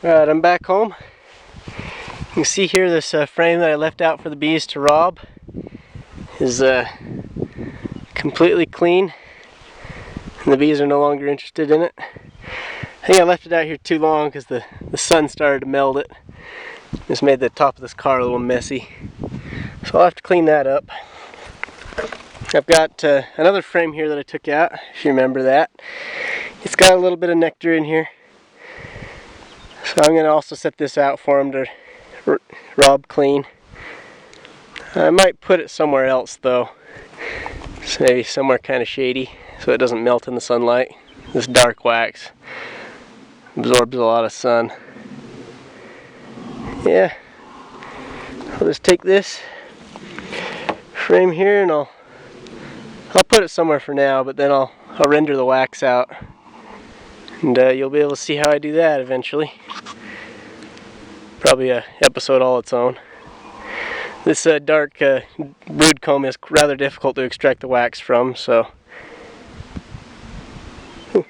Alright, I'm back home. You can see here this frame that I left out for the bees to rob is completely clean, and the bees are no longer interested in it. I think I left it out here too long because the sun started to melt it. Just made the top of this car a little messy. So I'll have to clean that up. I've got another frame here that I took out, if you remember that. It's got a little bit of nectar in here. So I'm going to also set this out for them to rob clean. I might put it somewhere else though. So maybe somewhere kind of shady so it doesn't melt in the sunlight. This dark wax absorbs a lot of sun. Yeah, I'll just take this frame here and I'll put it somewhere for now, but then I'll render the wax out, and you'll be able to see how I do that eventually. Probably an episode all its own. This dark brood comb is rather difficult to extract the wax from, so looks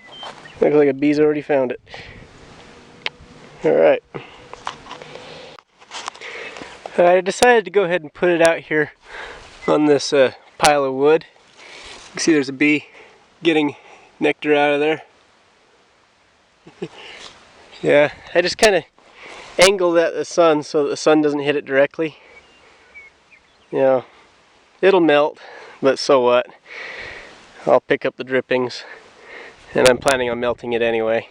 like a bee's already found it. Alright. I decided to go ahead and put it out here on this pile of wood. You can see there's a bee getting nectar out of there. Yeah, I just kind of angled at the sun so that the sun doesn't hit it directly. You know, it'll melt, but so what? I'll pick up the drippings, and I'm planning on melting it anyway.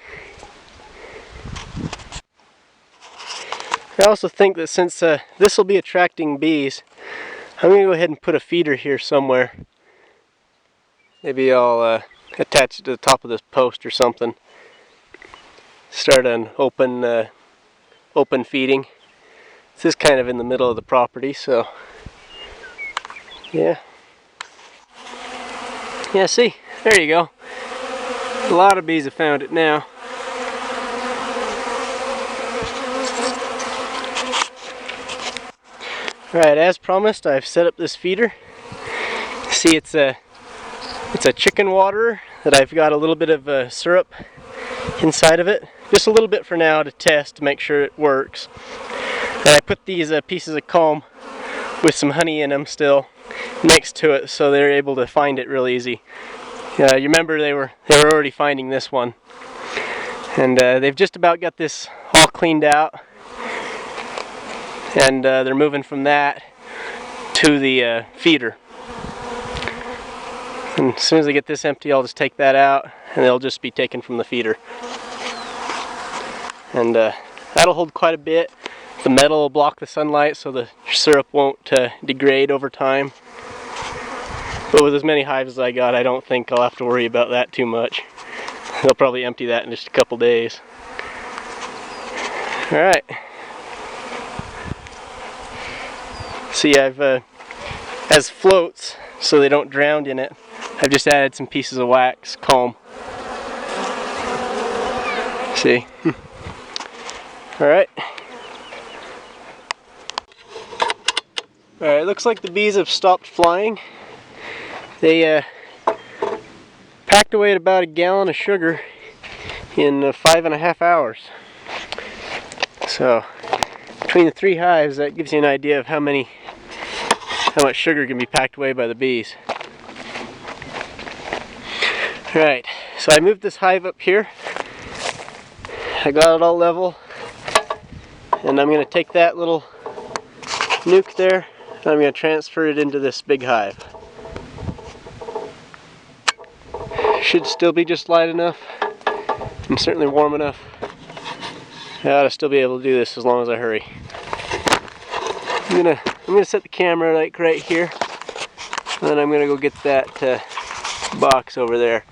I also think that since this will be attracting bees, I'm going to go ahead and put a feeder here somewhere. Maybe I'll attach it to the top of this post or something. Start an open feeding. This is kind of in the middle of the property, so yeah. Yeah, see, there you go. A lot of bees have found it now. Alright, as promised, I've set up this feeder. See, it's a chicken waterer that I've got a little bit of syrup inside of it. Just a little bit for now to test to make sure it works. And I put these pieces of comb with some honey in them still next to it, so they're able to find it real easy. You remember they were already finding this one, and they've just about got this all cleaned out, and they're moving from that to the feeder. And as soon as I get this empty, I'll just take that out, and they'll just be taken from the feeder. And that'll hold quite a bit. The metal will block the sunlight so the syrup won't degrade over time. But with as many hives as I got, I don't think I'll have to worry about that too much. They'll probably empty that in just a couple days. Alright. See, I've, as floats, so they don't drown in it, I've just added some pieces of wax comb. See? Alright. Alright, looks like the bees have stopped flying. They packed away at about a gallon of sugar in 5.5 hours. So, between the 3 hives, that gives you an idea of how much sugar can be packed away by the bees. Alright, so I moved this hive up here. I got it all level. And I'm going to take that little nuke there, and I'm going to transfer it into this big hive. Should still be just light enough, and certainly warm enough. I ought to still be able to do this as long as I hurry. I'm gonna set the camera like right here, and then I'm gonna go get that box over there.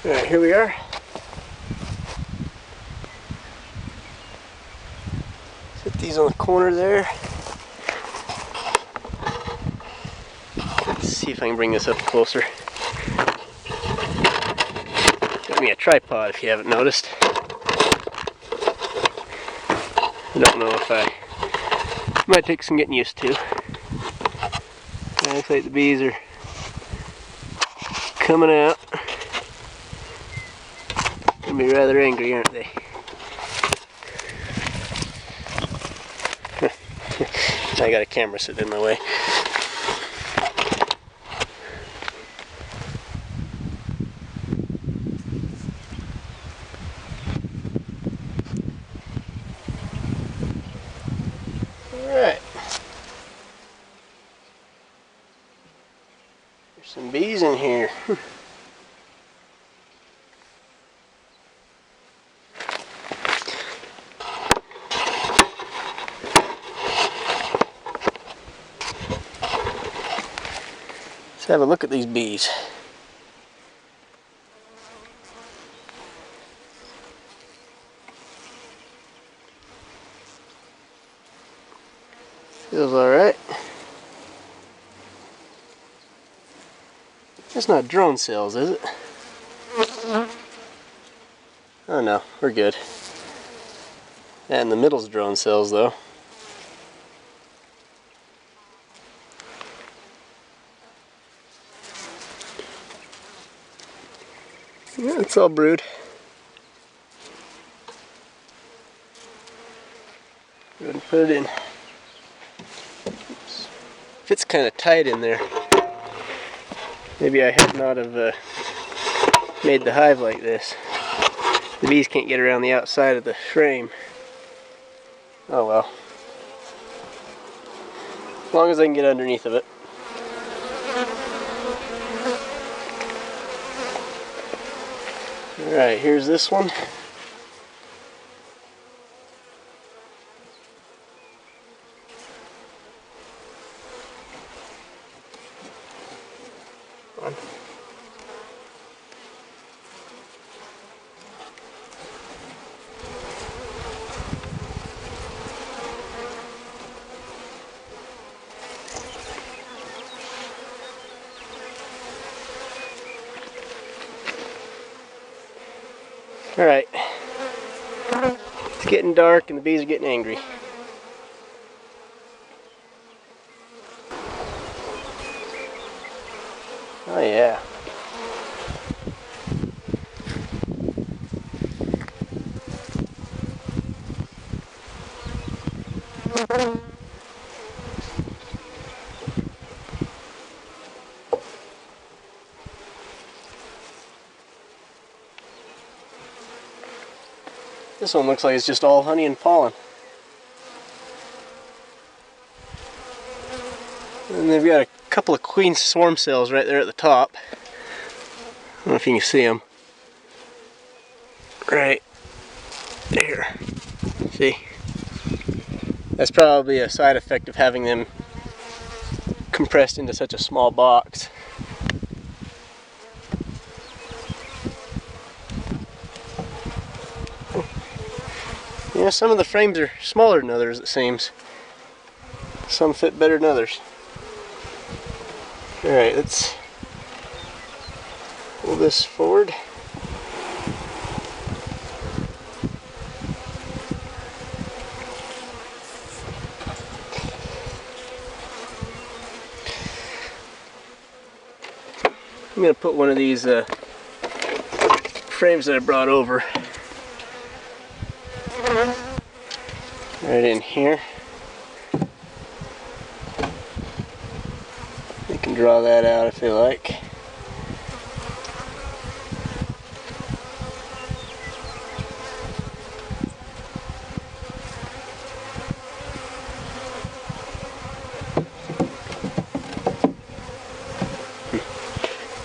Alright, here we are. Set these on the corner there. Let's see if I can bring this up closer. Got me a tripod if you haven't noticed. I don't know if might take some getting used to. Looks like the bees are coming out. Gonna be rather angry, aren't they? I got a camera sitting in my way. Alright. There's some bees in here. Let's have a look at these bees. Feels alright. That's not drone cells, is it? Oh no, we're good. That in the middle's drone cells though. Yeah, it's all brood. Go ahead and put it in. Oops. Fits kind of tight in there. Maybe I had not have made the hive like this. The bees can't get around the outside of the frame. Oh well. As long as I can get underneath of it. Alright, here's this one. Alright, it's getting dark and the bees are getting angry. Oh yeah. This one looks like it's just all honey and pollen. And they've got a couple of queen swarm cells right there at the top. I don't know if you can see them. Right there. See? That's probably a side effect of having them compressed into such a small box. Yeah, some of the frames are smaller than others, it seems. Some fit better than others. Alright, let's pull this forward. I'm going to put one of these frames that I brought over right in here. You can draw that out if you like.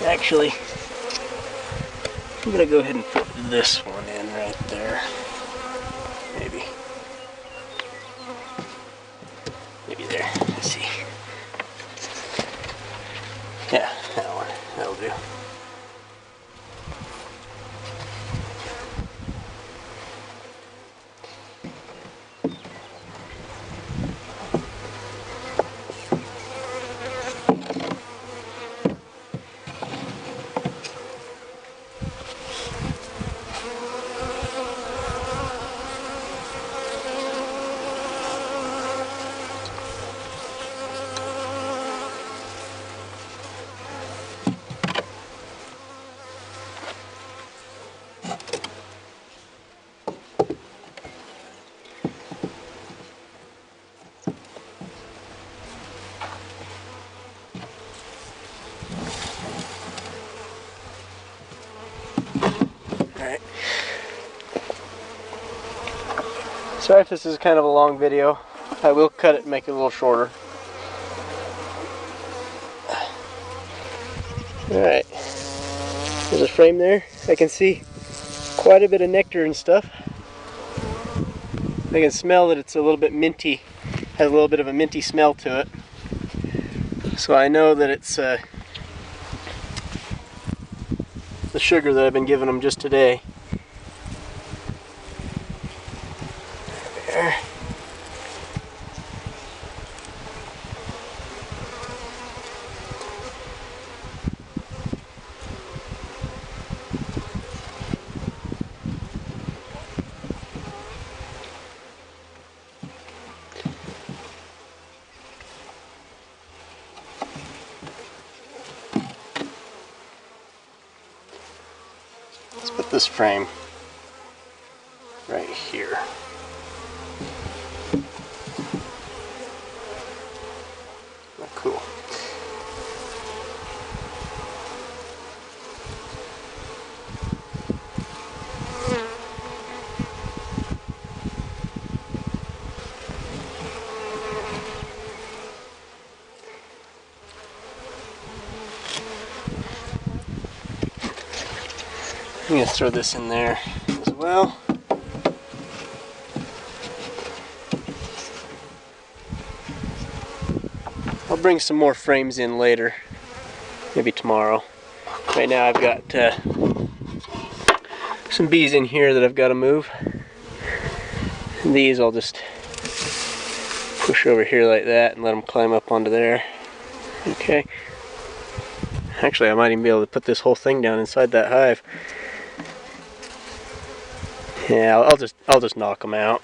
Actually, I'm going to go ahead and put this one in right there. Maybe. Maybe there. Let's see. Yeah, that one. That'll do. Alright. Sorry if this is kind of a long video. I will cut it and make it a little shorter. Alright. There's a frame there. I can see quite a bit of nectar and stuff. I can smell that it's a little bit minty. Has a little bit of a minty smell to it. So I know that it's the sugar that I've been giving them just today. There. Let's put this frame right here. Oh, cool. I'm going to throw this in there as well. I'll bring some more frames in later, maybe tomorrow. Right now I've got some bees in here that I've got to move. And these I'll just push over here like that and let them climb up onto there. Okay. Actually, I might even be able to put this whole thing down inside that hive. Yeah, I'll just knock them out.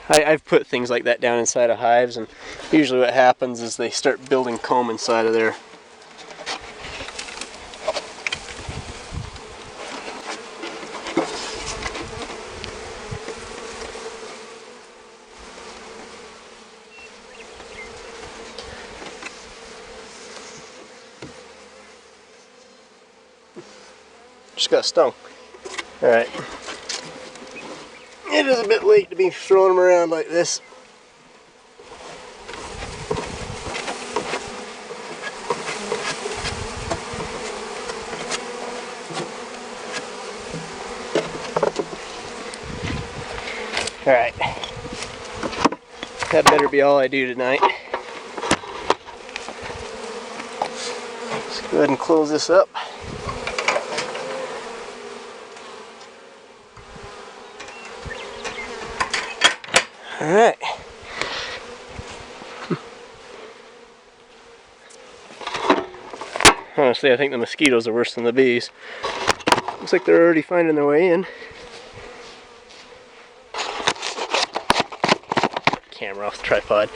I've put things like that down inside of hives, and usually what happens is they start building comb inside of there. Just got stung. Alright. It is a bit late to be throwing them around like this. Alright. That better be all I do tonight. Let's go ahead and close this up. Alright. Honestly, I think the mosquitoes are worse than the bees. Looks like they're already finding their way in. Camera off the tripod.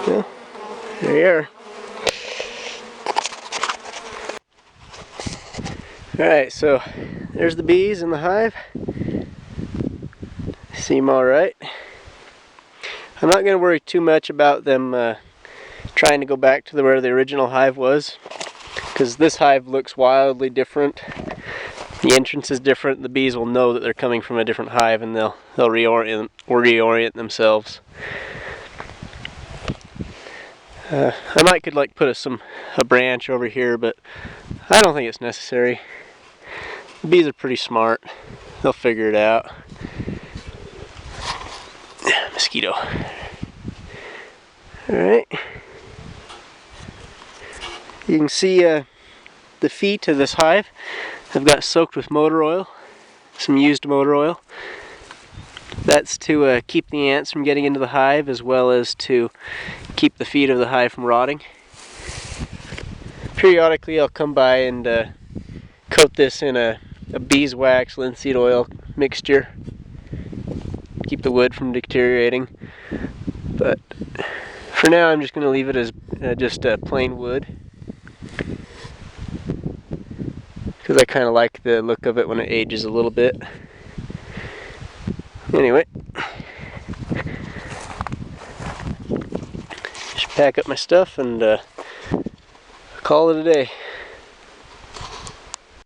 Well, there you are. Alright, so there's the bees in the hive. Seem alright. I'm not going to worry too much about them trying to go back to where the original hive was, because this hive looks wildly different. The entrance is different. The bees will know that they're coming from a different hive, and they'll reorient themselves. I might could like put a branch over here, but I don't think it's necessary. The bees are pretty smart. They'll figure it out. Mosquito. Alright. You can see the feet of this hive have got soaked with motor oil. Some used motor oil. That's to keep the ants from getting into the hive, as well as to keep the feet of the hive from rotting. Periodically I'll come by and coat this in a beeswax linseed oil mixture. Keep the wood from deteriorating. But for now I'm just going to leave it as just plain wood, because I kind of like the look of it when it ages a little bit. Anyway, pack up my stuff and call it a day.